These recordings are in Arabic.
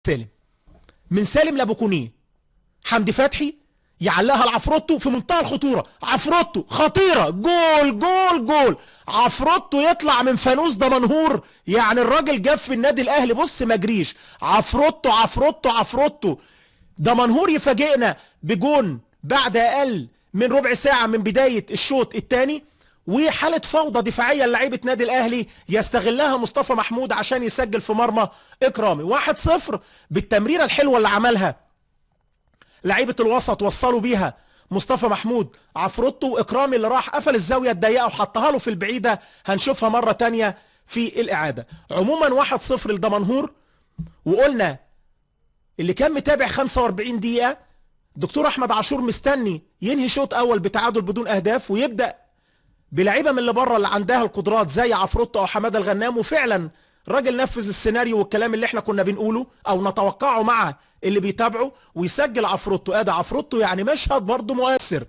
سالم من سالم لابوكونيه، حمدي فتحي يعلقها لعفروتو في منتهى الخطوره، عفروتو خطيره، جول جول جول، عفروتو يطلع من فانوس دمنهور، يعني الراجل جاب في النادي الاهلي بص ما جريش، عفروتو عفروتو عفروتو. دمنهور يفاجئنا بجون بعد اقل من ربع ساعه من بدايه الشوط الثاني، وحاله فوضى دفاعيه لعيبه نادي الاهلي يستغلها مصطفى محمود عشان يسجل في مرمى اكرامي. 1-0 بالتمريره الحلوه اللي عملها لعيبه الوسط، وصلوا بيها مصطفى محمود عفروتو، واكرامي اللي راح قفل الزاويه الضيقه وحطها له في البعيده، هنشوفها مره تانية في الاعاده. عموما 1-0 لدمنهور. وقلنا اللي كان متابع 45 دقيقه دكتور احمد عاشور مستني ينهي شوط اول بتعادل بدون اهداف، ويبدا بلعيبه من اللي بره اللي عندها القدرات زي عفروتو او حماده الغنام، وفعلا الراجل نفذ السيناريو والكلام اللي احنا كنا بنقوله او نتوقعه مع اللي بيتابعه، ويسجل عفروتو. ادي عفروتو يعني مشهد برضه مؤثر.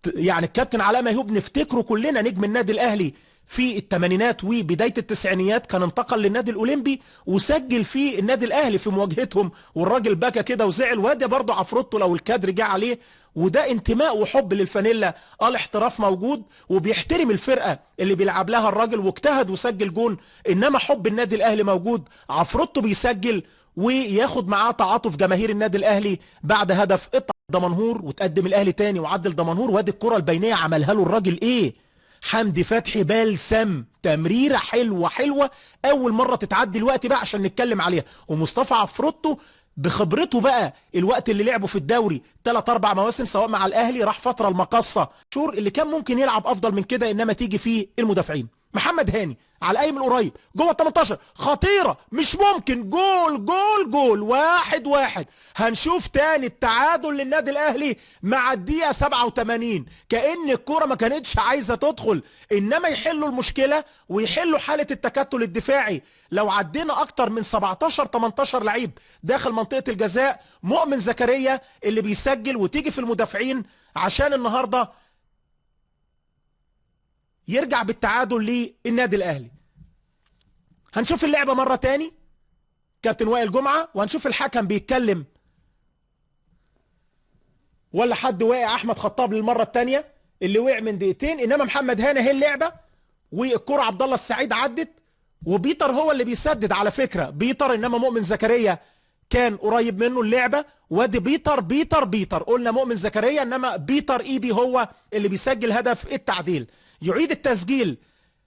يعني الكابتن علاء ميهوب نفتكره كلنا نجم النادي الاهلي في الثمانينات وبدايه التسعينيات، كان انتقل للنادي الاولمبي وسجل في النادي الاهلي في مواجهتهم، والراجل بكى كده وزعل. وادي برضه عفروتو لو الكادر جه عليه، وده انتماء وحب للفانيلا. الاحتراف موجود وبيحترم الفرقه اللي بيلعب لها الراجل، واجتهد وسجل جون، انما حب النادي الاهلي موجود. عفروتو بيسجل وياخد معاه تعاطف جماهير النادي الاهلي بعد هدف دمنهور، وتقدم الاهلي تاني وعدل دمنهور. وادي الكره البينيه عملها له الراجل ايه، حمدي فتحي بلسم، تمريره حلوه حلوه، اول مره تتعدي الوقت بقى عشان نتكلم عليها. ومصطفى عفروتو بخبرته بقى، الوقت اللي لعبه في الدوري 3-4 مواسم سواء مع الاهلي، راح فتره المقصه شور اللي كان ممكن يلعب افضل من كده، انما تيجي فيه المدافعين. محمد هاني على اي من قريب جوه ال 18 خطيره مش ممكن، جول جول جول، 1-1. هنشوف تاني التعادل للنادي الاهلي مع الدقيقه 87، كأن الكوره ما كانتش عايزه تدخل، انما يحلوا المشكله ويحلوا حاله التكتل الدفاعي. لو عدينا اكتر من 17-18 لعيب داخل منطقه الجزاء، مؤمن زكريا اللي بيسجل، وتيجي في المدافعين عشان النهارده يرجع بالتعادل للنادي الاهلي. هنشوف اللعبه مره تاني كابتن وائل جمعه، وهنشوف الحكم بيتكلم ولا حد واقع. احمد خطاب للمره الثانيه اللي وقع من دقيقتين، انما محمد هاني هي اللعبه، والكره عبد الله السعيد عدت، وبيتر هو اللي بيسدد على فكره، بيتر، انما مؤمن زكريا كان قريب منه اللعبه. وادي بيتر بيتر بيتر، قلنا مؤمن زكريا انما بيتر ايبي هو اللي بيسجل هدف التعديل. يعيد التسجيل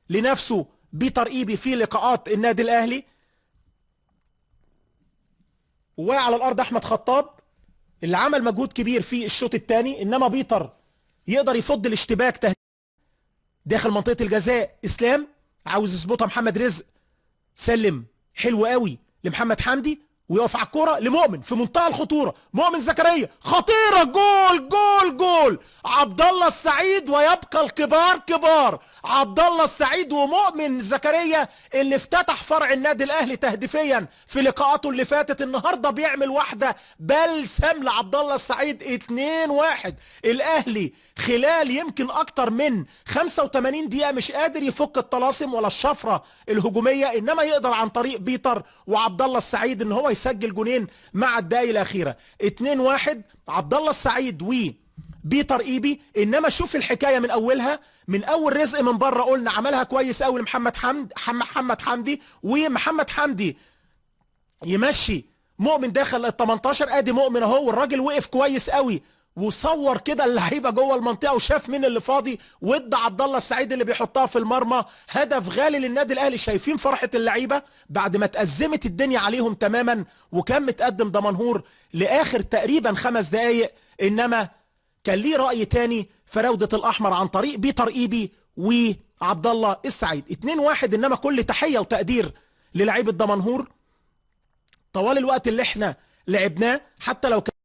لنفسه بيتر ايبي في لقاءات النادي الاهلي. وعلى الارض احمد خطاب اللي عمل مجهود كبير في الشوط الثاني، انما بيتر يقدر يفض الاشتباك داخل منطقه الجزاء. اسلام عاوز يظبطها، محمد رزق سلم حلو قوي لمحمد حمدي، ويقف على الكوره لمؤمن في منتهى الخطوره، مؤمن زكريا خطيره، جول جول جول، عبد الله السعيد. ويبقى الكبار كبار، عبد الله السعيد ومؤمن زكريا اللي افتتح فرع النادي الاهلي تهديفيا في لقاءاته اللي فاتت، النهارده بيعمل واحده بلسم لعبد الله السعيد. 2-1. الاهلي خلال يمكن اكتر من 85 دقيقه مش قادر يفك الطلاسم ولا الشفره الهجوميه، انما يقدر عن طريق بيتر وعبد الله السعيد ان هو يسجل جونين مع الدقايق الاخيره. 2-1 عبد الله السعيد وبيتر ايبي. انما شوف الحكايه من اولها، من اول رزق من بره قلنا عملها كويس قوي لمحمد محمد حمدي، ومحمد حمدي يمشي مؤمن داخل ال 18. ادي مؤمن اهو، والراجل وقف كويس قوي وصور كده اللعيبه جوه المنطقه وشاف مين اللي فاضي، وادى عبد الله السعيد اللي بيحطها في المرمى. هدف غالي للنادي الاهلي. شايفين فرحه اللعيبه بعد ما اتأزمت الدنيا عليهم تماما، وكان متقدم دمنهور لاخر تقريبا 5 دقائق، انما كان ليه راي تاني فراوده الاحمر عن طريق بيتر ايبي وعبد الله السعيد. 2-1. انما كل تحيه وتقدير للاعيبه دمنهور طوال الوقت اللي احنا لعبناه، حتى لو كان